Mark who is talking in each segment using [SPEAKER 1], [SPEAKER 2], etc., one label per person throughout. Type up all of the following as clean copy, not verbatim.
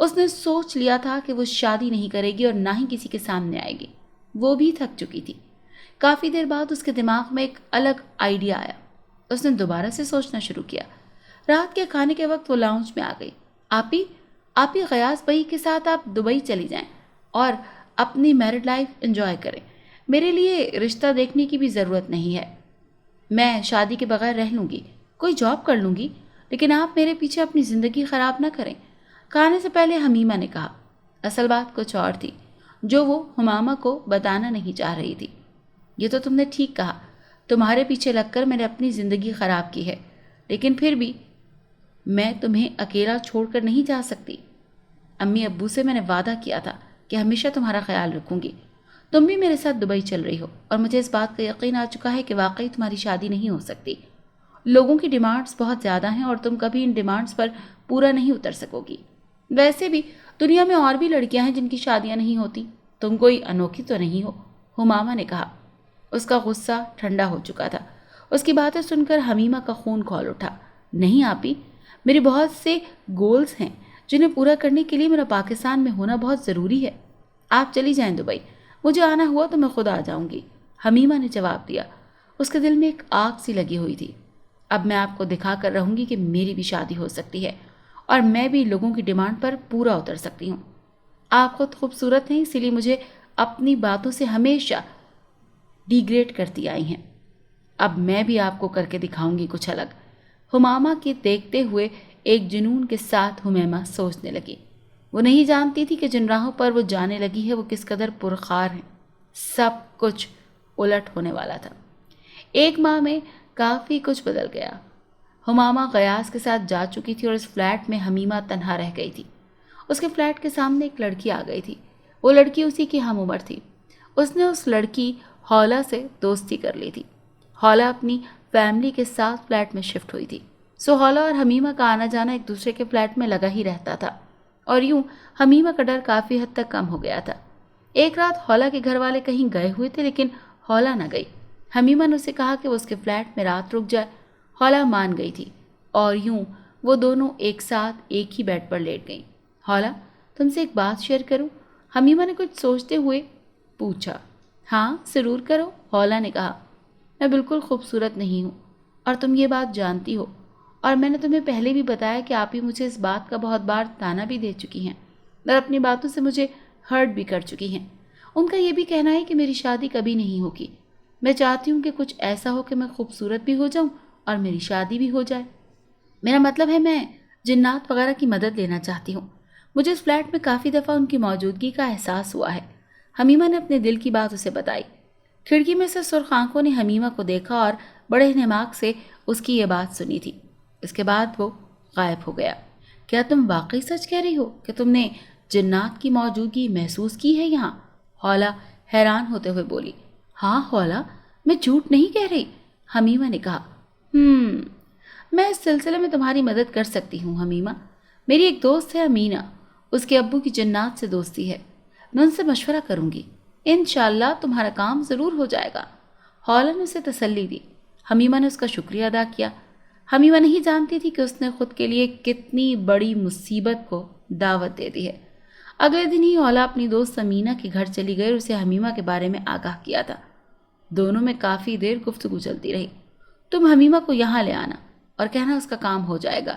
[SPEAKER 1] اس نے سوچ لیا تھا کہ وہ شادی نہیں کرے گی اور نہ ہی کسی کے سامنے آئے گی۔ وہ بھی تھک چکی تھی۔ کافی دیر بعد اس کے دماغ میں ایک الگ آئیڈیا آیا۔ اس نے دوبارہ سے سوچنا شروع کیا۔ رات کے کھانے کے وقت وہ لاؤنج میں آ گئی۔ آپی غیاث بھائی کے ساتھ آپ دبئی چلی جائیں اور اپنی میرڈ لائف انجوائے کریں۔ میرے لیے رشتہ دیکھنے کی بھی ضرورت نہیں ہے۔ میں شادی کے بغیر رہ لوں گی، کوئی جاب کر لوں گی، لیکن آپ میرے پیچھے اپنی زندگی خراب نہ کریں۔ کھانے سے پہلے حمیمہ نے کہا۔ اصل بات کچھ اور تھی جو وہ ہمامہ کو بتانا نہیں چاہ رہی تھی۔ یہ تو تم نے ٹھیک کہا، تمہارے پیچھے لگ کر میں نے اپنی زندگی خراب کی ہے، لیکن پھر بھی میں تمہیں اکیلا چھوڑ کر نہیں جا سکتی۔ امی ابو سے میں نے وعدہ کیا تھا کہ ہمیشہ تمہارا خیال رکھوں گی۔ تم بھی میرے ساتھ دبئی چل رہی ہو اور مجھے اس بات کا یقین آ چکا ہے کہ واقعی تمہاری شادی نہیں ہو سکتی۔ لوگوں کی ڈیمانڈز بہت زیادہ ہیں اور تم کبھی ان ڈیمانڈز پر پورا نہیں اتر سکو گی۔ ویسے بھی دنیا میں اور بھی لڑکیاں ہیں جن کی شادیاں نہیں ہوتی، تم کوئی انوکھی تو نہیں ہو، ہمامہ نے کہا۔ اس کا غصہ ٹھنڈا ہو چکا تھا۔ اس کی باتیں سن کر حمیمہ کا خون کھول اٹھا۔ نہیں آپی، میرے بہت سے گولز ہیں جنہیں پورا کرنے کے لیے میرا پاکستان میں ہونا بہت ضروری ہے۔ آپ چلی جائیں دبئی، مجھے آنا ہوا تو میں خود آ جاؤں گی، حمیمہ نے جواب دیا۔ اس کے دل میں ایک آگ سی لگی ہوئی تھی۔ اب میں آپ کو دکھا کر رہوں گی کہ میری بھی شادی ہو سکتی ہے اور میں بھی لوگوں کی ڈیمانڈ پر پورا اتر سکتی ہوں۔ آپ خود خوبصورت ہیں، اسی لیے مجھے اپنی باتوں سے ہمیشہ ڈیگریڈ کرتی آئی ہیں۔ اب میں بھی آپ کو کر کے دکھاؤں گی کچھ الگ۔ ہمامہ کے دیکھتے ہوئے ایک جنون کے ساتھ ہمیمہ سوچنے لگی۔ وہ نہیں جانتی تھی کہ جن راہوں پر وہ جانے لگی ہے وہ کس قدر پرخار ہیں۔ سب کچھ الٹ ہونے والا تھا۔ ایک ماہ میں کافی کچھ بدل گیا۔ ہمامہ غیاث کے ساتھ جا چکی تھی اور اس فلیٹ میں حمیمہ تنہا رہ گئی تھی۔ اس کے فلیٹ کے سامنے ایک لڑکی آ گئی تھی۔ وہ لڑکی اسی کی ہم عمر تھی۔ اس نے اس لڑکی حولہ سے دوستی کر لی تھی۔ حولہ اپنی فیملی کے ساتھ فلیٹ میں شفٹ ہوئی تھی، سو حولہ اور حمیمہ کا آنا جانا ایک دوسرے کے فلیٹ میں لگا ہی رہتا تھا، اور یوں حمیمہ کا ڈر کافی حد تک کم ہو گیا تھا۔ ایک رات حولہ کے گھر والے کہیں گئے ہوئے تھے لیکن حولہ نہ گئی۔ حمیمہ نے اسے کہا کہ وہ اس کے فلیٹ میں رات رک جائے۔ حولہ مان گئی تھی اور یوں وہ دونوں ایک ساتھ ایک ہی بیڈ پر لیٹ گئیں۔ حولہ، تم سے ایک بات شیئر کروں؟ حمیمہ نے کچھ سوچتے ہوئے پوچھا۔ ہاں ضرور کرو، حولہ نے کہا۔ میں بالکل خوبصورت نہیں ہوں اور تم یہ بات جانتی ہو، اور میں نے تمہیں پہلے بھی بتایا کہ آپ ہی مجھے اس بات کا بہت بار تانا بھی دے چکی ہیں اور اپنی باتوں سے مجھے ہرٹ بھی کر چکی ہیں۔ ان کا یہ بھی کہنا ہے کہ میری شادی کبھی نہیں ہوگی۔ میں چاہتی ہوں کہ کچھ ایسا ہو کہ میں خوبصورت بھی ہو جاؤں اور میری شادی بھی ہو جائے۔ میرا مطلب ہے میں جنات وغیرہ کی مدد لینا چاہتی ہوں۔ مجھے اس فلیٹ میں کافی دفعہ ان کی موجودگی کا احساس ہوا ہے۔ حمیمہ نے اپنے دل کی بات اسے بتائی۔ کھڑکی میں سے سرخ آنکھوں نے حمیمہ کو دیکھا اور بڑے انہماک سے اس کی یہ بات سنی تھی۔ اس کے بعد وہ غائب ہو گیا۔ کیا تم واقعی سچ کہہ رہی ہو کہ تم نے جنات کی موجودگی محسوس کی ہے یہاں؟ حولہ حیران ہوتے ہوئے بولی۔ ہاں حولہ، میں جھوٹ نہیں کہہ رہی، حمیمہ نے کہا۔ میں اس سلسلے میں تمہاری مدد کر سکتی ہوں حمیمہ۔ میری ایک دوست ہے امینہ، اس کے ابو کی جنات سے دوستی ہے، میں ان سے مشورہ کروں گی، انشاءاللہ تمہارا کام ضرور ہو جائے گا۔ حولہ نے اسے تسلی دی۔ حمیمہ نے اس کا شکریہ ادا کیا۔ حمیمہ نہیں جانتی تھی کہ اس نے خود کے لیے کتنی بڑی مصیبت کو دعوت دے دی ہے۔ اگلے دن ہی حولہ اپنی دوست امینہ کے گھر چلی گئی اور اسے حمیمہ کے بارے میں آگاہ کیا تھا۔ دونوں میں کافی دیر گفتگو چلتی رہی۔ تم حمیمہ کو یہاں لے آنا اور کہنا اس کا کام ہو جائے گا،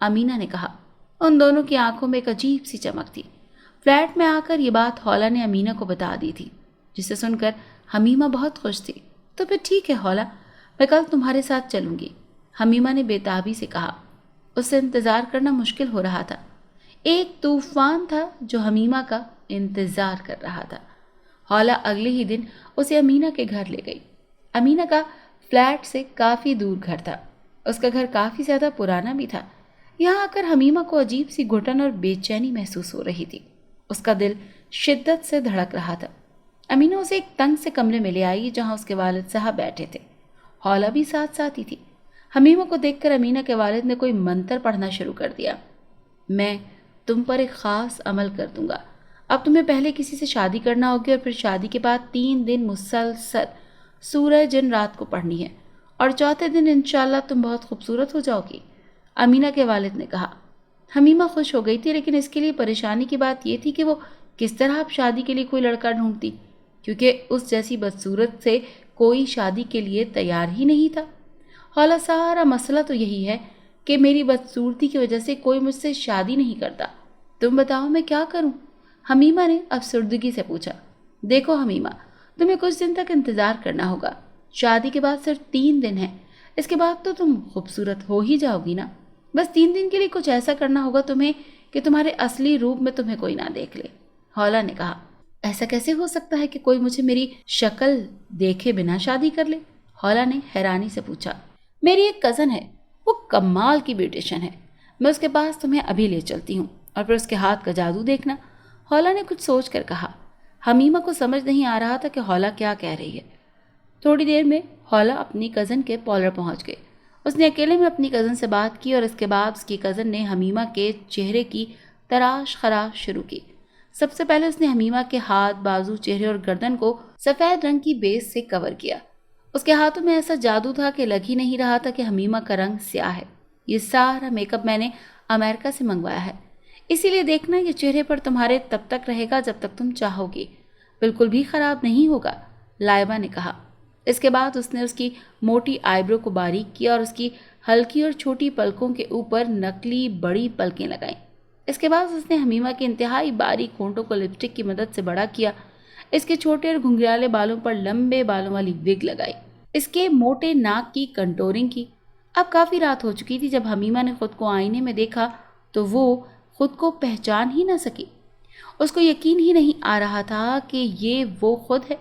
[SPEAKER 1] امینہ نے کہا۔ ان دونوں کی آنکھوں میں ایک عجیب سی چمک تھی۔ فلیٹ میں آ کر یہ بات حولہ نے امینہ کو بتا دی تھی، جسے سن کر حمیمہ بہت خوش تھی۔ تو پھر ٹھیک ہے حولہ، میں کل تمہارے ساتھ چلوں گی، حمیمہ نے بے تابی سے کہا۔ اس سے انتظار کرنا مشکل ہو رہا تھا۔ ایک طوفان تھا جو حمیمہ کا انتظار کر رہا تھا۔ حولہ اگلے ہی دن اسے امینہ کے گھر لے گئی۔ امینہ کا فلیٹ سے کافی دور گھر تھا۔ اس کا گھر کافی زیادہ پرانا بھی تھا۔ یہاں آ کر حمیمہ کو عجیب سی گھٹن اور بے چینی محسوس ہو رہی تھی۔ اس کا دل شدت سے دھڑک رہا تھا۔ امینہ اسے ایک تنگ سے کمرے میں لے آئی جہاں اس کے والد صاحب بیٹھے تھے۔ حولہ بھی ساتھ ساتھ ہی تھی۔ حمیمہ کو دیکھ کر امینہ کے والد نے کوئی منتر پڑھنا شروع کر دیا۔ میں تم پر ایک خاص عمل کر دوں گا۔ اب تمہیں پہلے کسی سے شادی کرنا ہوگی اور پھر شادی کے بعد 3 دن مسلسل سورہ جن رات کو پڑھنی ہے، اور چوتھے دن انشاءاللہ تم بہت خوبصورت ہو جاؤ گی، امینہ کے والد نے کہا۔ حمیمہ خوش ہو گئی تھی، لیکن اس کے لیے پریشانی کی بات یہ تھی کہ وہ کس طرح اب شادی کے لیے کوئی لڑکا ڈھونڈتی، کیونکہ اس جیسی بدصورت سے کوئی شادی کے لیے تیار ہی نہیں تھا۔ حالا سارا مسئلہ تو یہی ہے کہ میری بدصورتی کی وجہ سے کوئی مجھ سے شادی نہیں کرتا، تم بتاؤ میں کیا کروں؟ حمیمہ نے افسردگی سے پوچھا۔ دیکھو حمیمہ، تمہیں کچھ دن تک انتظار کرنا ہوگا، شادی کے بعد صرف 3 دن ہیں، اس کے بعد تو تم خوبصورت ہو ہی جاؤ گی نا۔ بس 3 دن کے لیے کچھ ایسا کرنا ہوگا تمہیں کہ تمہارے اصلی روپ میں تمہیں کوئی نہ دیکھ لے۔ حالا نے کہا، ایسا کیسے ہو سکتا ہے کہ کوئی مجھے میری شکل دیکھے بنا شادی کر لے؟ حالا نے حیرانی سے پوچھا۔ میری ایک کزن ہے، وہ کمال کی بیوٹیشن ہے، میں اس کے پاس تمہیں ابھی لے چلتی ہوں اور پھر اس کے ہاتھ کا جادو دیکھنا۔ حالا نے کچھ سوچ کر کہا۔ حمیمہ کو سمجھ نہیں آ رہا تھا کہ حالا کیا کہہ رہی ہے۔ تھوڑی دیر میں حالا اپنی کزن کے پارلر پہنچ گئے۔ اس نے اکیلے میں اپنی کزن سے بات کی اور اس کے بعد اس کی کزن نے حمیمہ کے چہرے کی تراش خراش شروع کی۔ سب سے پہلے اس نے حمیمہ کے ہاتھ، بازو، چہرے اور گردن کو سفید رنگ کی بیس سے کور کیا۔ اس کے ہاتھوں میں ایسا جادو تھا کہ لگ ہی نہیں رہا تھا کہ حمیمہ کا رنگ سیاہ ہے۔ یہ سارا میک اپ میں نے امریکہ سے منگوایا ہے، اسی لیے دیکھنا یہ چہرے پر تمہارے تب تک رہے گا جب تک تم چاہو گی، بالکل بھی خراب نہیں ہوگا، لائبہ نے کہا۔ اس کے بعد اس نے اس کی موٹی آئی برو کو باریک کیا اور اس کی ہلکی اور چھوٹی پلکوں کے اوپر نکلی بڑی پلکیں لگائیں۔ اس کے بعد اس نے حمیمہ کے انتہائی باریک ہونٹوں کو لپسٹک کی مدد سے بڑا کیا۔ اس کے چھوٹے اور گھنگھریالے بالوں پر لمبے بالوں والی وگ لگائی۔ اس کے موٹے ناک کی کنٹورنگ کی۔ اب کافی رات ہو چکی تھی جب حمیمہ نے خود کو آئینے میں دیکھا تو وہ خود کو پہچان ہی نہ سکی۔ اس کو یقین ہی نہیں آ رہا تھا کہ یہ وہ خود ہے۔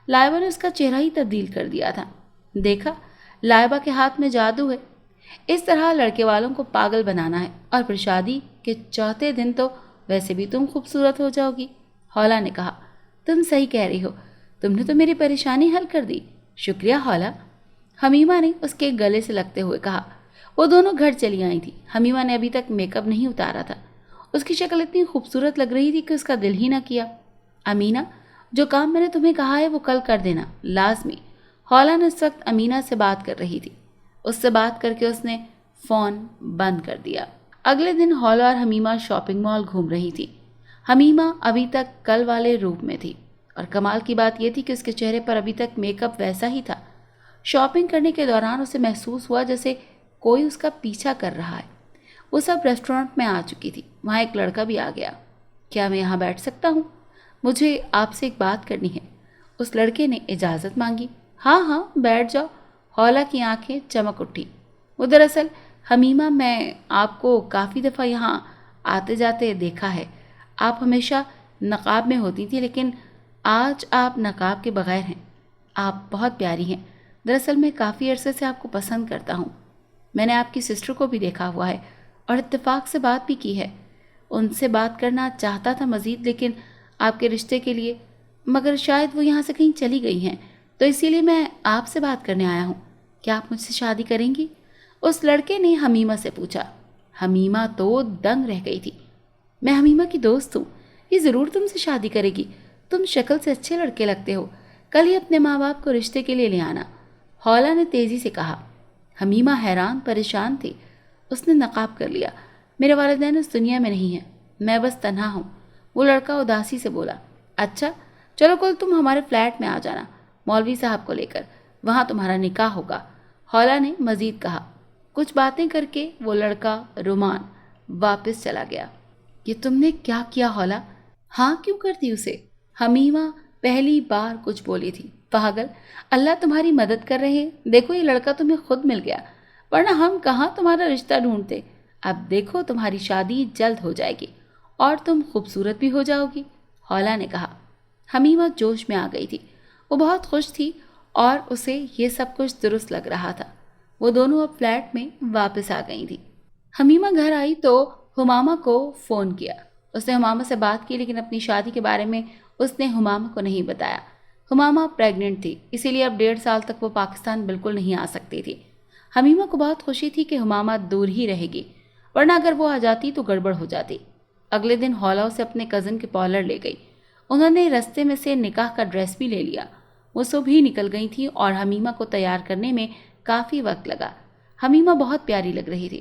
[SPEAKER 1] لائبہ نے اس کا چہرہ ہی تبدیل کر دیا تھا۔ دیکھا، لائبہ کے ہاتھ میں جادو ہے۔ اس طرح لڑکے والوں کو پاگل بنانا ہے اور پھر شادی کے 4تھے دن تو ویسے بھی تم خوبصورت ہو جاؤ گی۔ حالا نے کہا، تم صحیح کہہ رہی ہو، تم نے تو میری پریشانی حل کر دی، شکریہ حالا، حمیمہ نے اس کے گلے سے لگتے ہوئے کہا۔ وہ دونوں گھر چلی آئی تھی۔ حمیمہ نے ابھی تک میک اپ نہیں اتارا تھا۔ اس کی شکل اتنی خوبصورت لگ رہی تھی کہ اس کا دل ہی نہ کیا۔ امینہ، جو کام میں نے تمہیں کہا ہے وہ کل کر دینا، لازمی۔ حالا نے اس وقت امینہ سے بات کر رہی تھی۔ اس سے بات کر کے اس نے فون بند کر دیا۔ اگلے دن حالا اور حمیمہ شاپنگ مال گھوم رہی تھی۔ حمیمہ ابھی تک کل والے روپ میں تھی اور کمال کی بات یہ تھی کہ اس کے چہرے پر ابھی تک میک اپ ویسا ہی تھا۔ شاپنگ کرنے کے دوران اسے محسوس ہوا جیسے کوئی اس کا پیچھا کر رہا ہے۔ وہ سب ریسٹورنٹ میں آ چکی تھی۔ وہاں ایک لڑکا بھی آ گیا۔ کیا میں یہاں بیٹھ سکتا ہوں؟ مجھے آپ سے ایک بات کرنی ہے۔ اس لڑکے نے اجازت مانگی۔ ہاں ہاں بیٹھ جاؤ۔ حالا کی آنکھیں چمک اٹھی۔ وہ دراصل حمیمہ، میں آپ کو کافی دفعہ یہاں آتے جاتے دیکھا ہے۔ آپ ہمیشہ نقاب میں ہوتی تھی لیکن آج آپ نقاب کے بغیر ہیں۔ آپ بہت پیاری ہیں۔ دراصل میں کافی عرصے سے آپ کو پسند کرتا ہوں۔ میں نے آپ کی سسٹر کو بھی دیکھا ہوا ہے اور اتفاق سے بات بھی کی ہے۔ ان سے بات کرنا چاہتا تھا مزید، لیکن آپ کے رشتے کے لیے، مگر شاید وہ یہاں سے کہیں چلی گئی ہیں، تو اسی لیے میں آپ سے بات کرنے آیا ہوں۔ کیا آپ مجھ سے شادی کریں گی؟ اس لڑکے نے حمیمہ سے پوچھا۔ حمیمہ تو دنگ رہ گئی تھی۔ میں حمیمہ کی دوست ہوں، یہ ضرور تم سے شادی کرے گی، تم شکل سے اچھے لڑکے لگتے ہو، کل ہی اپنے ماں باپ کو رشتے کے لیے لے آنا، حالا نے تیزی سے کہا۔ حمیمہ حیران پریشان تھی۔ اس نے نقاب کر لیا۔ میرے والدین اس دنیا میں نہیں ہیں، میں بس تنہا ہوں، وہ لڑکا اداسی سے بولا۔ اچھا چلو کل تم ہمارے فلیٹ میں آ جانا مولوی صاحب کو لے کر، وہاں تمہارا نکاح ہوگا، حالا نے مزید کہا۔ کچھ باتیں کر کے وہ لڑکا رومان واپس چلا گیا۔ یہ تم نے کیا کیا حالا؟ ہاں کیوں کرتی اسے؟ حمیمہ پہلی بار کچھ بولی تھی۔ پاگل، اللہ تمہاری مدد کر رہے ہیں، دیکھو یہ لڑکا تمہیں خود مل گیا، ورنہ ہم کہاں تمہارا رشتہ ڈھونڈتے۔ اب دیکھو تمہاری شادی جلد ہو جائے گی اور تم خوبصورت بھی ہو جاؤ گی، حالا نے کہا۔ حمیمہ جوش میں آ گئی تھی۔ وہ بہت خوش تھی اور اسے یہ سب کچھ درست لگ رہا تھا۔ وہ دونوں اب فلیٹ میں واپس آ گئی تھی۔ حمیمہ گھر آئی تو ہمامہ کو فون کیا۔ اس نے ہمامہ سے بات کی لیکن اپنی شادی کے بارے میں اس نے ہمامہ کو نہیں بتایا۔ ہمامہ پریگننٹ تھی، اسی لیے اب 1.5 سال تک وہ پاکستان بالکل نہیں آ سکتی تھی۔ حمیمہ کو بہت خوشی تھی کہ ہمامہ دور ہی رہے گی، ورنہ اگر وہ آ جاتی تو گڑبڑ ہو جاتی۔ اگلے دن حالا اسے اپنے کزن کے پارلر لے گئی۔ انہوں نے رستے میں سے نکاح کا ڈریس بھی لے لیا۔ وہ صبح ہی نکل گئی تھی اور حمیمہ کو تیار کرنے میں کافی وقت لگا۔ حمیمہ بہت پیاری لگ رہی تھی۔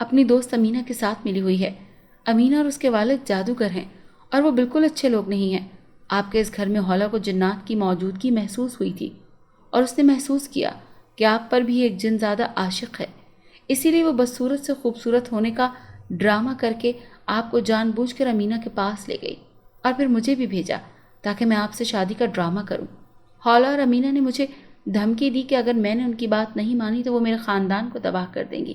[SPEAKER 1] اپنی دوست امینہ کے ساتھ ملی ہوئی ہے۔ امینہ اور اس کے والد جادوگر ہیں اور وہ بالکل اچھے لوگ نہیں ہیں۔ آپ کے اس گھر میں حولا کو جنات کی موجودگی محسوس ہوئی تھی اور اس نے محسوس کیا کہ آپ پر بھی ایک جن زیادہ عاشق ہے، اسی لیے وہ بدصورت سے خوبصورت ہونے کا ڈرامہ کر کے آپ کو جان بوجھ کر امینہ کے پاس لے گئی اور پھر مجھے بھی بھیجا تاکہ میں آپ سے شادی کا ڈرامہ کروں۔ حولا اور امینہ نے مجھے دھمکی دی کہ اگر میں نے ان کی بات نہیں مانی تو وہ میرے خاندان کو تباہ کر دیں گی۔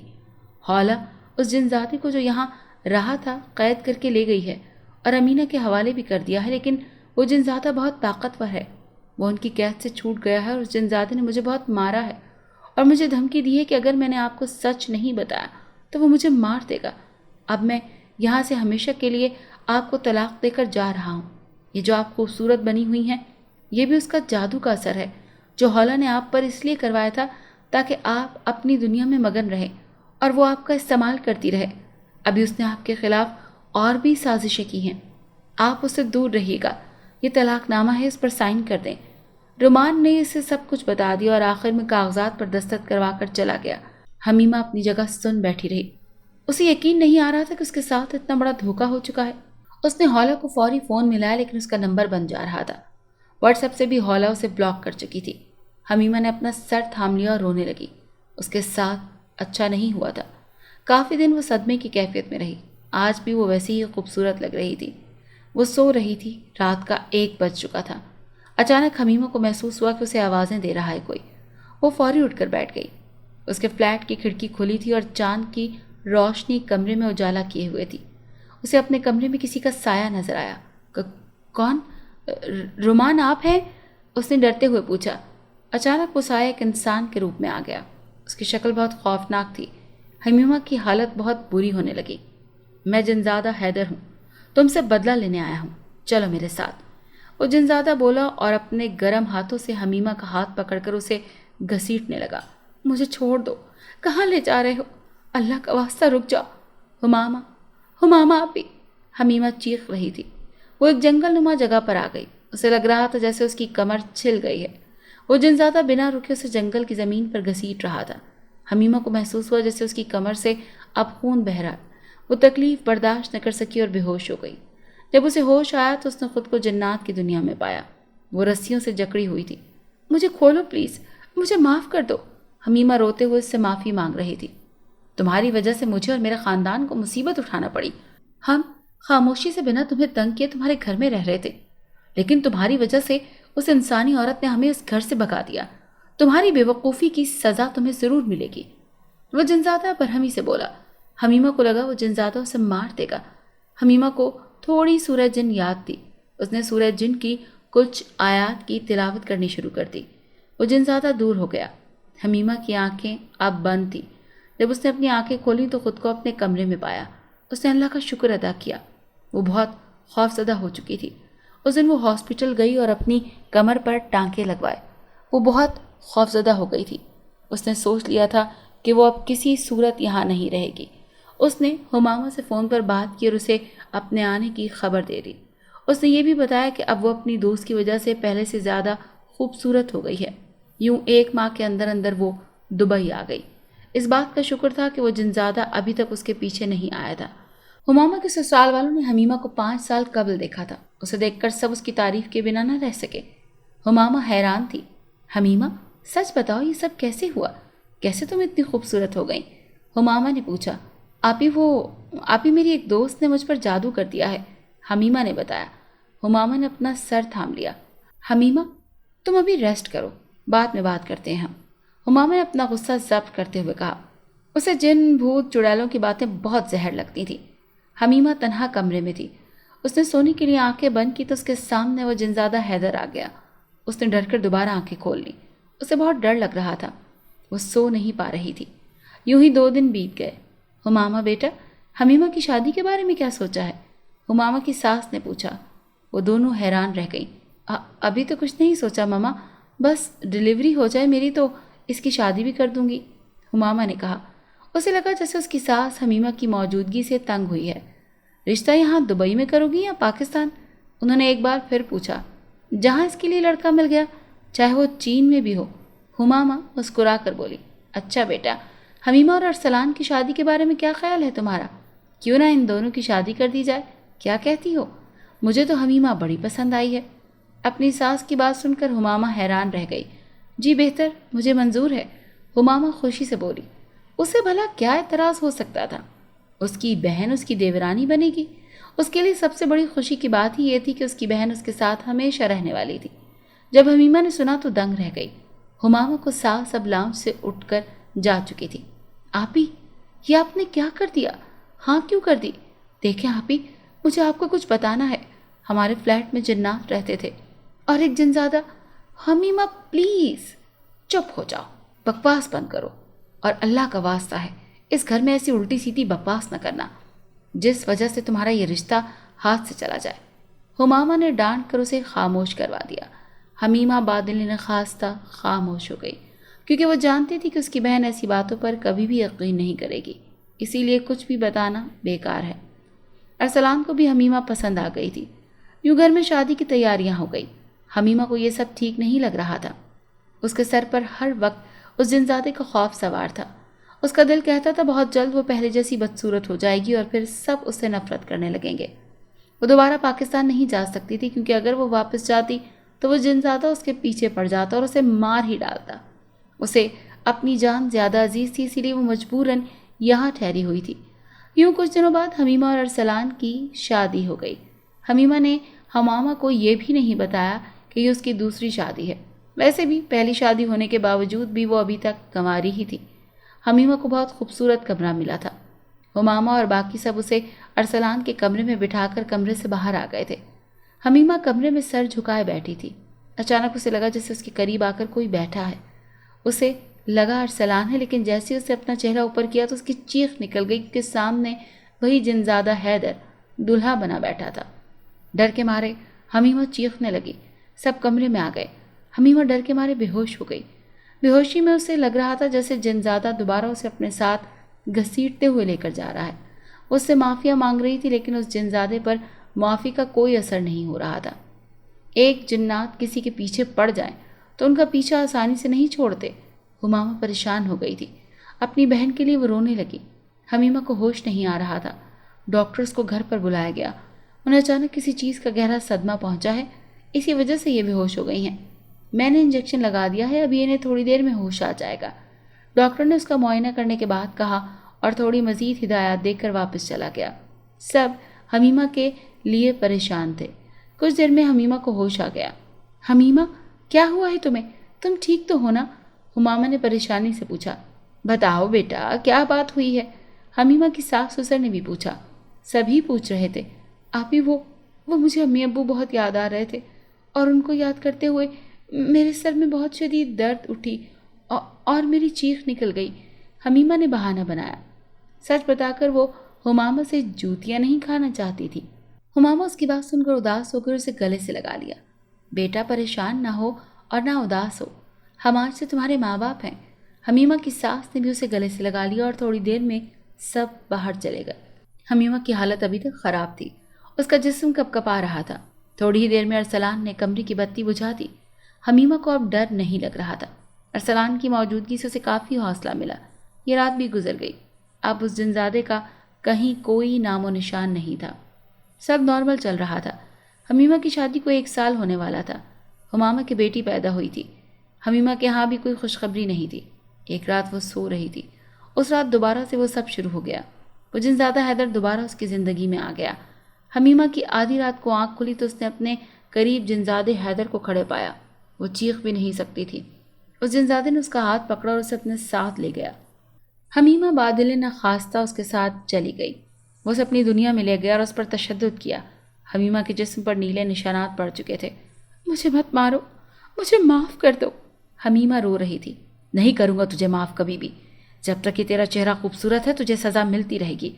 [SPEAKER 1] حولا اس جنزادی کو جو یہاں رہا تھا قید کر کے لے گئی ہے اور امینہ کے حوالے بھی کر دیا ہے، لیکن وہ جنزادہ بہت طاقتور ہے۔ وہ ان کی قید سے چھوٹ گیا ہے اور اس جنزادے نے مجھے بہت مارا ہے اور مجھے دھمکی دی ہے کہ اگر میں نے آپ کو سچ نہیں بتایا تو وہ مجھے مار دے گا۔ اب میں یہاں سے ہمیشہ کے لیے آپ کو طلاق دے کر جا رہا ہوں۔ یہ جو آپ خوبصورت بنی ہوئی ہیں، یہ بھی اس کا جادو کا اثر ہے جو حولا نے آپ پر اس لیے کروایا تھا تاکہ آپ اپنی دنیا میں مگن رہیں اور وہ آپ کا استعمال کرتی رہے۔ ابھی اس نے آپ کے خلاف اور بھی سازشیں کی ہیں۔ آپ اسے دور رہیے گا۔ یہ طلاق نامہ ہے، اس پر سائن کر دیں۔ رومان نے اسے سب کچھ بتا دیا اور آخر میں کاغذات پر دستخط کروا کر چلا گیا۔ حمیمہ اپنی جگہ سن بیٹھی رہی۔ اسے یقین نہیں آ رہا تھا کہ اس کے ساتھ اتنا بڑا دھوکہ ہو چکا ہے۔ اس نے حولا کو فوری فون ملایا لیکن اس کا نمبر بند جا رہا تھا۔ واٹس ایپ سے بھی حولا اسے بلاک کر چکی تھی۔ حمیمہ نے اپنا سر تھام لیا اور رونے لگی۔ اس کے ساتھ اچھا نہیں ہوا تھا۔ کافی دن وہ صدمے کی کیفیت میں رہی۔ آج بھی وہ ویسے ہی خوبصورت لگ رہی تھی۔ وہ سو رہی تھی۔ رات کا 1 بج چکا تھا۔ اچانک حمیمہ کو محسوس ہوا کہ اسے آوازیں دے رہا ہے کوئی۔ وہ فوری اٹھ کر بیٹھ گئی۔ اس کے فلیٹ کی کھڑکی کھلی تھی اور چاند کی روشنی کمرے میں اجالا کیے ہوئے تھی۔ اسے اپنے کمرے میں کسی کا سایہ نظر آیا۔ کون؟ رومان آپ ہیں؟ اس نے ڈرتے ہوئے پوچھا۔ اچانک وہ سایہ ایک انسان کے روپ میں آ گیا۔ اس کی شکل بہت خوفناک تھی۔ حمیمہ کی حالت بہت بری ہونے لگی۔ میں جنزادہ حیدر ہوں، تم سے بدلہ لینے آیا ہوں، چلو میرے ساتھ۔ وہ جنزادہ بولا اور اپنے گرم ہاتھوں سے حمیمہ کا ہاتھ پکڑ کر اسے گھسیٹنے لگا۔ مجھے چھوڑ دو، کہاں لے جا رہے ہو؟ اللہ کا واسطہ رک جاؤ۔ ہمامہ، ہمامہ آپی، حمیمہ چیخ رہی تھی۔ وہ ایک جنگل نما جگہ پر آ گئی۔ اسے لگ رہا تھا جیسے اس کی کمر چھل گئی ہے۔ وہ جنزادہ بنا رکے اسے جنگل کی زمین پر گھسیٹ رہا تھا۔ حمیمہ کو محسوس ہوا جیسے اس کی کمر سے اب خون بہہ رہا۔ وہ تکلیف برداشت نہ کر سکی اور بے ہوش ہو گئی۔ جب اسے ہوش آیا تو اس نے خود کو جنات کی دنیا میں پایا۔ وہ رسیوں سے جکڑی ہوئی تھی۔ مجھے کھولو پلیز، مجھے معاف کر دو۔ حمیمہ روتے ہوئے اس سے معافی مانگ رہی تھی۔ تمہاری وجہ سے مجھے اور میرے خاندان کو مصیبت اٹھانا پڑی۔ ہم خاموشی سے بنا تمہیں تنگ کیے تمہارے گھر میں رہ رہے تھے، لیکن تمہاری وجہ سے اس انسانی عورت نے ہمیں اس گھر سے بھگا دیا۔ تمہاری بے وقوفی کی سزا تمہیں ضرور ملے گی۔ وہ جنزادہ برہمی سے بولا۔ حمیمہ کو لگا وہ جنزادہ اسے مار دے گا۔ حمیمہ کو تھوڑی سورہ جن یاد تھی۔ اس نے سورہ جن کی کچھ آیات کی تلاوت کرنی شروع کر دی۔ وہ جنزادہ دور ہو گیا۔ حمیمہ کی آنکھیں اب بند تھی۔ جب اس نے اپنی آنکھیں کھولیں تو خود کو اپنے کمرے میں پایا۔ اس نے اللہ کا شکر ادا کیا۔ وہ بہت خوفزدہ ہو چکی تھی۔ اس دن وہ ہاسپٹل گئی اور اپنی کمر پر ٹانکے لگوائے۔ وہ بہت خوفزدہ ہو گئی تھی۔ اس نے سوچ لیا تھا کہ وہ اب کسی صورت یہاں نہیں رہے گی۔ اس نے ہمامہ سے فون پر بات کی اور اسے اپنے آنے کی خبر دے دی۔ اس نے یہ بھی بتایا کہ اب وہ اپنی دوست کی وجہ سے پہلے سے زیادہ خوبصورت ہو گئی ہے۔ یوں 1 ماہ کے اندر اندر وہ دبئی آ گئی۔ اس بات کا شکر تھا کہ وہ جنزادہ ابھی تک اس کے پیچھے نہیں آیا تھا۔ ہمامہ کے سسرال والوں نے حمیمہ کو 5 سال قبل دیکھا تھا۔ اسے دیکھ کر سب اس کی تعریف کے بنا نہ رہ سکے۔ ہمامہ حیران تھی۔ حمیمہ، سچ بتاؤ یہ سب کیسے ہوا؟ کیسے تم اتنی خوبصورت ہو گئیں؟ ہمامہ نے پوچھا۔ آپی میری ایک دوست نے مجھ پر جادو کر دیا ہے، حمیمہ نے بتایا۔ ہمامہ نے اپنا سر تھام لیا۔ حمیمہ، تم ابھی ریسٹ کرو، بعد میں بات کرتے ہیں ہم۔ ہمامہ نے اپنا غصہ ضبط کرتے ہوئے کہا۔ اسے جن بھوت چڑیلوں کی باتیں بہت زہر لگتی تھیں۔ حمیمہ تنہا کمرے میں تھی۔ اس نے سونے کے لیے آنکھیں بند کی تو اس کے سامنے وہ جنزادہ حیدر آ گیا۔ اس نے ڈر کر دوبارہ آنکھیں کھول لیں۔ اسے بہت ڈر لگ رہا تھا۔ وہ سو نہیں پا رہی تھی۔ یوں ہی 2 دن بیت گئے۔ ہمامہ بیٹا، حمیمہ کی شادی کے بارے میں کیا سوچا ہے؟ ہمامہ کی ساس نے پوچھا۔ وہ دونوں حیران رہ گئیں۔ ابھی تو کچھ نہیں سوچا ماما، بس ڈیلیوری ہو جائے میری تو اس کی شادی بھی کر دوں گی، ہمامہ نے کہا۔ اسے لگا جیسے اس کی ساس حمیمہ کی موجودگی سے تنگ ہوئی ہے۔ رشتہ یہاں دبئی میں کرو گی یا پاکستان؟ انہوں نے ایک بار پھر پوچھا۔ جہاں اس کے لیے لڑکا مل گیا، چاہے وہ چین میں بھی ہو، ہمامہ مسکرا کر بولی۔ اچھا بیٹا، حمیمہ اور ارسلان کی شادی کے بارے میں کیا خیال ہے تمہارا؟ کیوں نہ ان دونوں کی شادی کر دی جائے؟ کیا کہتی ہو؟ مجھے تو حمیمہ بڑی پسند آئی ہے۔ اپنی ساس کی بات سن کر ہمامہ حیران رہ گئی۔ جی بہتر، مجھے منظور ہے، ہمامہ خوشی سے بولی۔ اسے بھلا کیا اعتراض ہو سکتا تھا؟ اس کی بہن اس کی دیورانی بنے گی۔ اس کے لیے سب سے بڑی خوشی کی بات ہی یہ تھی کہ اس کی بہن اس کے ساتھ ہمیشہ رہنے والی تھی۔ جب حمیمہ نے سنا تو دنگ رہ گئی۔ ہمامہ کو ساس اب لاؤنج سے اٹھ کر جا چکی تھی۔ آپی، یہ آپ نے کیا کر دیا؟ ہاں کیوں کر دی؟ دیکھیں آپی، مجھے آپ کو کچھ بتانا ہے۔ ہمارے فلیٹ میں جنات رہتے تھے اور ایک جنزادہ۔ حمیمہ پلیز چپ ہو جاؤ، بکواس بند کرو، اور اللہ کا واسطہ ہے اس گھر میں ایسی الٹی سیدھی بکواس نہ کرنا جس وجہ سے تمہارا یہ رشتہ ہاتھ سے چلا جائے۔ ہمامہ نے ڈانٹ کر اسے خاموش کروا دیا۔ حمیمہ بادل نخواستہ خاموش ہو گئی، کیونکہ وہ جانتی تھی کہ اس کی بہن ایسی باتوں پر کبھی بھی یقین نہیں کرے گی، اسی لیے کچھ بھی بتانا بیکار ہے۔ ارسلان کو بھی حمیمہ پسند آ گئی تھی۔ یوں گھر میں شادی کی تیاریاں ہو گئی۔ حمیمہ کو یہ سب ٹھیک نہیں لگ رہا تھا۔ اس کے سر پر ہر وقت اس جنزادے کا خوف سوار تھا۔ اس کا دل کہتا تھا بہت جلد وہ پہلے جیسی بدصورت ہو جائے گی اور پھر سب اس سے نفرت کرنے لگیں گے۔ وہ دوبارہ پاکستان نہیں جا سکتی تھی، کیونکہ اگر وہ واپس جاتی تو وہ جنزادہ اس کے پیچھے پڑ جاتا اور اسے مار ہی ڈالتا۔ اسے اپنی جان زیادہ عزیز تھی، اسی لیے وہ مجبوراً یہاں ٹھہری ہوئی تھی۔ یوں کچھ دنوں بعد حمیمہ اور ارسلان کی شادی ہو گئی۔ حمیمہ نے ہمامہ کو یہ بھی نہیں بتایا کہ یہ اس کی دوسری شادی ہے۔ ویسے بھی پہلی شادی ہونے کے باوجود بھی وہ ابھی تک کنواری ہی تھی۔ حمیمہ کو بہت خوبصورت کمرہ ملا تھا۔ ہمامہ اور باقی سب اسے ارسلان کے کمرے میں بٹھا کر کمرے سے باہر آ گئے تھے۔ حمیمہ کمرے میں سر جھکائے بیٹھی تھی۔ اچانک اسے لگا جیسے اس کے قریب آ کر کوئی بیٹھا ہے۔ اسے لگا ارسلان ہے، لیکن جیسے ہی اسے اپنا چہرہ اوپر کیا تو اس کی چیخ نکل گئی، کیونکہ سامنے وہی جنزادہ حیدر دلہا بنا بیٹھا تھا۔ ڈر کے مارے حمیمہ چیخنے لگی۔ سب کمرے میں آ گئے۔ حمیمہ ڈر کے مارے بے ہوش ہو گئی۔ بے ہوشی میں اسے لگ رہا تھا جیسے جنزادہ دوبارہ اسے اپنے ساتھ گھسیٹتے ہوئے لے کر جا رہا ہے۔ وہ اس سے معافیا مانگ رہی تھی، لیکن اس جنزادے پر معافی کا کوئی اثر نہیں ہو رہا تھا۔ ایک جنات کسی کے پیچھے پڑ جائیں تو ان کا پیچھا آسانی سے نہیں چھوڑتے۔ ہمامہ پریشان ہو گئی تھی۔ اپنی بہن کے لیے وہ رونے لگی۔ حمیمہ کو ہوش نہیں آ رہا تھا۔ ڈاکٹرز کو گھر پر بلایا گیا۔ انہیں اچانک کسی چیز کا گہرا صدمہ پہنچا ہے، اسی وجہ سے یہ بے ہوش ہو گئی ہیں۔ میں نے انجیکشن لگا دیا ہے، ابھی انہیں تھوڑی دیر میں ہوش آ جائے گا، ڈاکٹر نے اس کا معائنہ کرنے کے بعد کہا اور تھوڑی مزید ہدایات دے کر واپس چلا گیا۔ سب حمیمہ کے لیے پریشان تھے۔ کچھ دیر میں حمیمہ کو ہوش آ گیا۔ حمیمہ، کیا ہوا ہے تمہیں؟ تم ٹھیک تو ہو نا؟ ہمامہ نے پریشانی سے پوچھا۔ بتاؤ بیٹا، کیا بات ہوئی ہے؟ حمیمہ کی ساس سسر نے بھی پوچھا۔ سبھی پوچھ رہے تھے۔ آپی، وہ مجھے امی ابو بہت یاد آ رہے تھے، اور ان کو یاد کرتے ہوئے میرے سر میں بہت شدید درد اٹھی اور میری چیخ نکل گئی، حمیمہ نے بہانہ بنایا۔ سچ بتا کر وہ ہمامہ سے جوتیاں نہیں کھانا چاہتی تھی۔ ہمامہ اس کی بات سن کر اداس ہو کر اسے گلے سے لگا لیا۔ بیٹا پریشان نہ ہو اور نہ اداس ہو، ہم آج سے تمہارے ماں باپ ہیں۔ حمیمہ کی ساس نے بھی اسے گلے سے لگا لیا اور تھوڑی دیر میں سب باہر چلے گئے۔ حمیمہ کی حالت ابھی تک خراب تھی، اس کا جسم کپ کپا رہا تھا۔ تھوڑی ہی دیر میں ارسلان نے کمرے کی بتی بجھا دی۔ حمیمہ کو اب ڈر نہیں لگ رہا تھا۔ ارسلان کی موجودگی سے اسے کافی حوصلہ ملا۔ یہ رات بھی گزر گئی۔ اب اس جنزادے کا کہیں کوئی نام و نشان نہیں تھا۔ سب نارمل چل رہا تھا۔ حمیمہ کی شادی کو 1 سال ہونے والا تھا۔ ہمامہ کی بیٹی پیدا ہوئی تھی۔ حمیمہ کے ہاں بھی کوئی خوشخبری نہیں تھی۔ ایک رات وہ سو رہی تھی۔ اس رات دوبارہ سے وہ سب شروع ہو گیا۔ وہ جنزادہ حیدر دوبارہ اس کی زندگی میں آ گیا۔ حمیمہ کی آدھی رات کو آنکھ کھلی تو اس نے اپنے قریب جنزادے حیدر کو کھڑے پایا۔ وہ چیخ بھی نہیں سکتی تھی۔ اس جنزادے نے اس کا ہاتھ پکڑا اور اسے اپنے ساتھ لے گیا۔ حمیمہ بادل نخواستہ اس کے ساتھ چلی گئی۔ وہ اسے اپنی دنیا میں لے گیا اور اس پر تشدد کیا۔ حمیمہ کے جسم پر نیلے نشانات پڑ چکے تھے۔ مجھے مت مارو، مجھے معاف کر دو، حمیمہ رو رہی تھی۔ نہیں کروں گا تجھے معاف کبھی بھی۔ جب تک یہ تیرا چہرہ خوبصورت ہے تجھے سزا ملتی رہے گی۔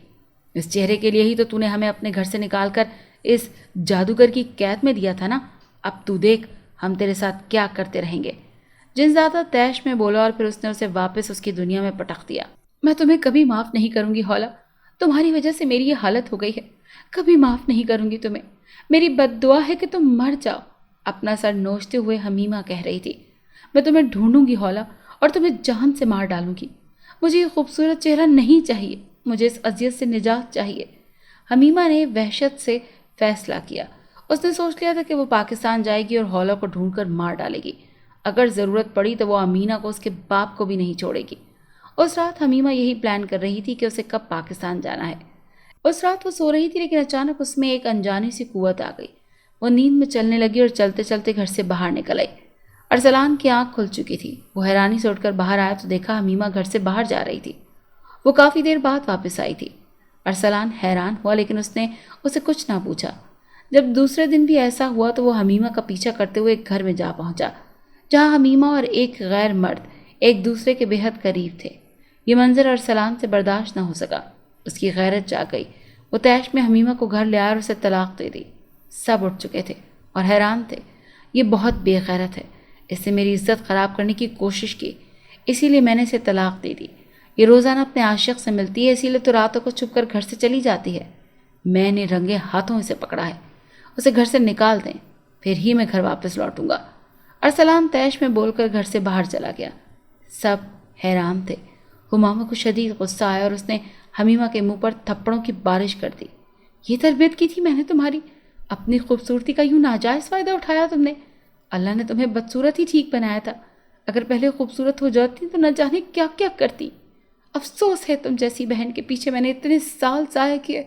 [SPEAKER 1] اس چہرے کے لیے ہی تو تو نے ہمیں اپنے گھر سے نکال کر اس جادوگر کی قید میں دیا تھا نا۔ اب تو دیکھ ہم تیرے ساتھ کیا کرتے رہیں گے۔ جنزادہ طیش میں بولا اور پھر اس نے اسے واپس اس کی دنیا میں پٹک دیا۔ میں تمہیں کبھی معاف نہیں کروں گی ہولا، تمہاری وجہ سے میری یہ حالت ہو گئی ہے، کبھی معاف نہیں کروں گی تمہیں۔ میری بد دعا ہے کہ تم مر جاؤ، اپنا سر نوچتے ہوئے حمیمہ کہہ رہی تھی۔ میں تمہیں ڈھونڈوں گی ہولا اور تمہیں جان سے مار ڈالوں گی، مجھے یہ خوبصورت چہرہ نہیں چاہیے، مجھے اس اذیت سے نجات چاہیے۔ حمیمہ نے وحشت سے فیصلہ کیا۔ اس نے سوچ لیا تھا کہ وہ پاکستان جائے گی اور حولہ کو ڈھونڈ کر مار ڈالے گی۔ اگر ضرورت پڑی تو وہ امینہ کو اس کے باپ کو بھی نہیں چھوڑے گی۔ اس رات حمیمہ یہی پلان کر رہی تھی کہ اسے کب پاکستان جانا ہے۔ اس رات وہ سو رہی تھی، لیکن اچانک اس میں ایک انجانی سی قوت آ گئی۔ وہ نیند میں چلنے لگی اور چلتے چلتے گھر سے باہر نکل آئی۔ ارسلان کی آنکھ کھل چکی تھی۔ وہ حیرانی سے اٹھ کر باہر آیا تو دیکھا حمیمہ گھر سے باہر جا رہی تھی۔ وہ کافی دیر بعد واپس آئی تھی۔ ارسلان حیران ہوا، لیکن اس نے اسے کچھ نہ پوچھا۔ جب دوسرے دن بھی ایسا ہوا تو وہ حمیمہ کا پیچھا کرتے ہوئے ایک گھر میں جا پہنچا، جہاں حمیمہ اور ایک غیر مرد ایک دوسرے کے بے حد قریب تھے۔ یہ منظر ارسلان سے برداشت نہ ہو سکا۔ اس کی غیرت جاگ گئی۔ وہ تیش میں حمیمہ کو گھر لے آیا اور اسے طلاق دے دی۔ سب اٹھ چکے تھے اور حیران تھے۔ یہ بہت بے غیرت ہے، اس نے میری عزت خراب کرنے کی کوشش کی، اسی لیے میں نے اسے طلاق دے دی۔ یہ روزانہ اپنے عاشق سے ملتی ہے، اسی لیے تو راتوں کو چھپ کر گھر سے چلی جاتی ہے۔ میں نے رنگے ہاتھوں اسے پکڑا ہے، اسے گھر سے نکال دیں، پھر ہی میں گھر واپس لوٹوں گا۔ ارسلان تیش میں بول کر گھر سے باہر چلا گیا۔ سب حیران تھے۔ حمامہ کو شدید غصہ آیا اور اس نے حمیمہ کے منہ پر تھپڑوں کی بارش کر دی۔ یہ تربیت کی تھی میں نے تمہاری؟ اپنی خوبصورتی کا یوں ناجائز فائدہ اٹھایا تم نے؟ اللہ نے تمہیں بدصورت ہی ٹھیک بنایا تھا، اگر پہلے خوبصورت ہو جاتی تو نہ جانے کیا کیا کرتی۔ افسوس ہے تم جیسی بہن کے پیچھے میں نے اتنے سال ضائع کیے۔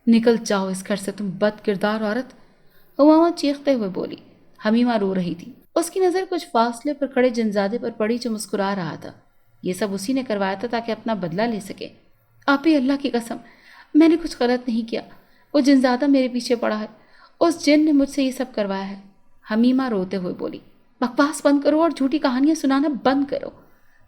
[SPEAKER 1] نکل جاؤ اس گھر سے تم بد کردار عورت۔ حمامہ چیختے ہوئے بولی۔ حمیمہ رو رہی تھی۔ اس کی نظر کچھ فاصلے پر کھڑے جنزادے پر پڑی جو مسکرا رہا تھا۔ یہ سب اسی نے کروایا تھا تاکہ اپنا بدلہ لے سکے۔ آپ ہی اللہ کی قسم، میں نے کچھ غلط نہیں کیا، وہ جنزادہ میرے پیچھے پڑا ہے، اس جن نے مجھ سے یہ سب کروایا ہے۔ حمیمہ روتے ہوئے بولی۔ بکواس بند کرو اور جھوٹی کہانیاں سنانا بند کرو۔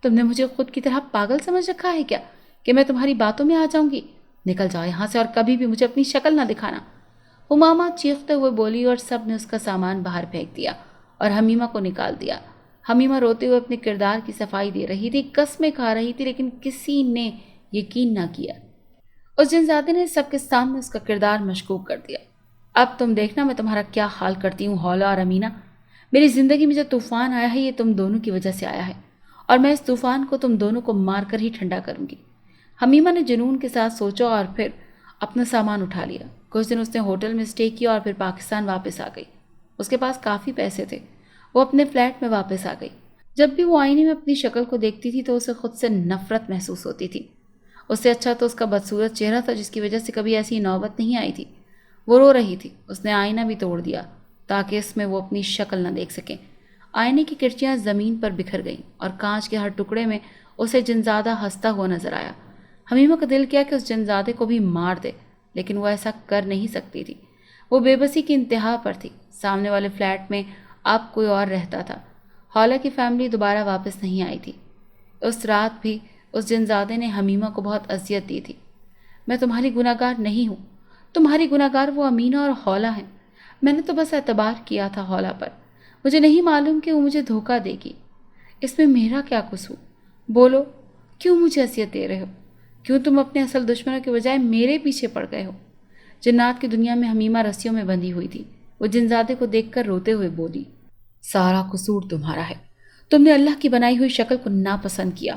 [SPEAKER 1] تم نے مجھے خود کی طرح پاگل سمجھ رکھا ہے کیا کہ میں تمہاری باتوں میں آ جاؤں گی؟ نکل جاؤ یہاں سے اور کبھی بھی مجھے اپنی شکل نہ دکھانا۔ حمامہ چیختے ہوئے بولی اور سب نے اس کا سامان باہر پھینک دیا اور حمیمہ کو نکال دیا۔ حمیمہ روتے ہوئے اپنے کردار کی صفائی دے رہی تھی، قسمیں کھا رہی تھی، لیکن کسی نے یقین نہ کیا۔ اس جنزادے نے سب کے سامنے اس کا کردار مشکوک کر دیا۔ اب تم دیکھنا میں تمہارا کیا حال کرتی ہوں حولہ اور امینہ۔ میری زندگی میں جو طوفان آیا ہے یہ تم دونوں کی وجہ سے آیا ہے، اور میں اس طوفان کو تم دونوں کو مار کر ہی ٹھنڈا کروں گی۔ حمیمہ نے جنون کے ساتھ سوچا اور پھر اپنا سامان اٹھا لیا۔ کچھ دن اس نے ہوٹل میں اسٹے کیا اور پھر پاکستان واپس آ گئی۔ اس کے پاس کافی پیسے تھے۔ وہ اپنے فلیٹ میں واپس آ گئی۔ جب بھی وہ آئینے میں اپنی شکل کو دیکھتی تھی تو اسے خود سے نفرت محسوس ہوتی تھی۔ اس سے اچھا تو اس کا بدصورت چہرہ تھا جس کی وجہ سے کبھی ایسی نوبت نہیں آئی تھی۔ وہ رو رہی تھی۔ اس نے آئینہ بھی توڑ دیا تاکہ اس میں وہ اپنی شکل نہ دیکھ سکیں۔ آئینے کی کرچیاں زمین پر بکھر گئیں اور کانچ کے ہر ٹکڑے میں اسے جنزادہ ہنستا ہوا نظر آیا۔ حمیمہ کا دل کیا کہ اس جنزادے کو بھی مار دے، لیکن وہ ایسا کر نہیں سکتی تھی۔ وہ بے بسی کی انتہا پر تھی۔ سامنے والے فلیٹ میں اب کوئی اور رہتا تھا۔ حولہ کی فیملی دوبارہ واپس نہیں آئی تھی۔ اس رات بھی اس جنزادے نے حمیمہ کو بہت اذیت دی تھی۔ میں تمہاری گناہگار نہیں ہوں، تمہاری گناہگار وہ امینہ اور حولہ ہیں۔ میں نے تو بس اعتبار کیا تھا حولہ پر، مجھے نہیں معلوم کہ وہ مجھے دھوکہ دے گی۔ اس میں میرا کیا قصور؟ بولو، کیوں مجھے اذیت دے رہے ہو؟ کیوں تم اپنے اصل دشمنوں کے بجائے میرے پیچھے پڑ گئے ہو؟ جنات کی دنیا میں حمیمہ رسیوں میں بندھی ہوئی تھی۔ وہ جنزادے کو دیکھ کر روتے ہوئے بولی، سارا قصور تمہارا ہے۔ تم نے اللہ کی بنائی ہوئی شکل کو ناپسند کیا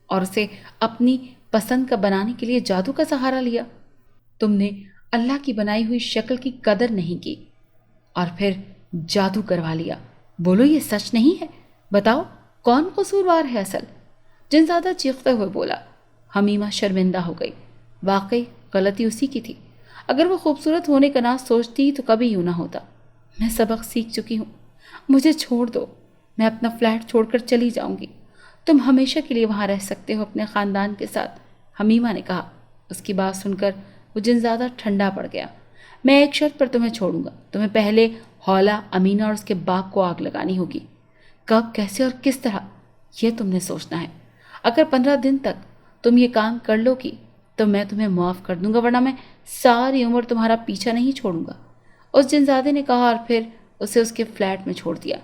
[SPEAKER 1] اور اسے اپنی پسند کا بنانے کے لیے جادو کا سہارا لیا۔ تم نے اللہ کی بنائی ہوئی شکل کی قدر نہیں کی اور پھر جادو کروا لیا۔ بولو، یہ سچ نہیں ہے؟ بتاؤ کون قصوروار ہے اصل؟ جنزادہ چیختے ہوئے بولا۔ حمیمہ شرمندہ ہو گئی۔ واقعی غلطی اسی کی تھی۔ اگر وہ خوبصورت ہونے کا نہ سوچتی تو کبھی یوں نہ ہوتا۔ میں سبق سیکھ چکی ہوں، مجھے چھوڑ دو، میں اپنا فلیٹ چھوڑ کر چلی جاؤں گی۔ تم ہمیشہ کے لیے وہاں رہ سکتے ہو اپنے خاندان کے ساتھ، حمیمہ نے کہا۔ اس کی بات سن کر وہ جنزادہ ٹھنڈا پڑ گیا۔ میں ایک شرط پر تمہیں چھوڑوں گا، تمہیں پہلے حولہ، امینہ اور اس کے باپ کو آگ لگانی ہوگی۔ کب، کیسے اور کس طرح، یہ تم نے سوچنا ہے۔ اگر 15 دن تک تم یہ کام کر لو گی تو میں تمہیں معاف کر دوں گا، ورنہ میں ساری عمر تمہارا پیچھا نہیں چھوڑوں گا۔ اس جنزادے نے کہا اور پھر اسے اس کے فلیٹ میں چھوڑ دیا۔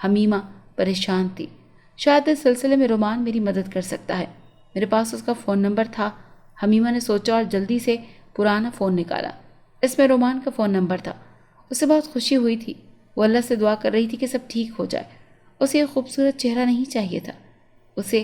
[SPEAKER 1] حمیمہ پریشان تھی۔ شاید اس سلسلے میں رومان میری مدد کر سکتا ہے، میرے پاس اس کا فون نمبر تھا۔ حمیمہ نے سوچا اور جلدی سے پرانا فون نکالا۔ اس میں رومان کا فون نمبر تھا۔ اسے بہت خوشی ہوئی تھی۔ وہ اللہ سے دعا کر رہی تھی کہ سب ٹھیک ہو جائے۔ اسے ایک خوبصورت چہرہ نہیں چاہیے تھا، اسے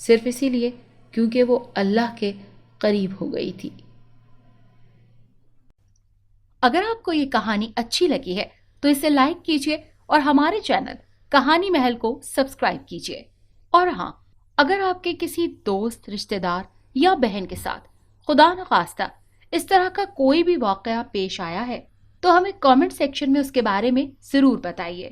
[SPEAKER 1] صرف اسی لیے کیونکہ وہ اللہ کے قریب ہو گئی تھی۔
[SPEAKER 2] اگر آپ کو یہ کہانی اچھی لگی ہے تو اسے لائک کیجیے اور ہمارے چینل کہانی محل کو سبسکرائب کیجیے۔ اور ہاں، اگر آپ کے کسی دوست، رشتہ دار یا بہن کے ساتھ خدا نخواستہ اس طرح کا کوئی بھی واقعہ پیش آیا ہے تو ہمیں کامنٹ سیکشن میں اس کے بارے میں ضرور بتائیے۔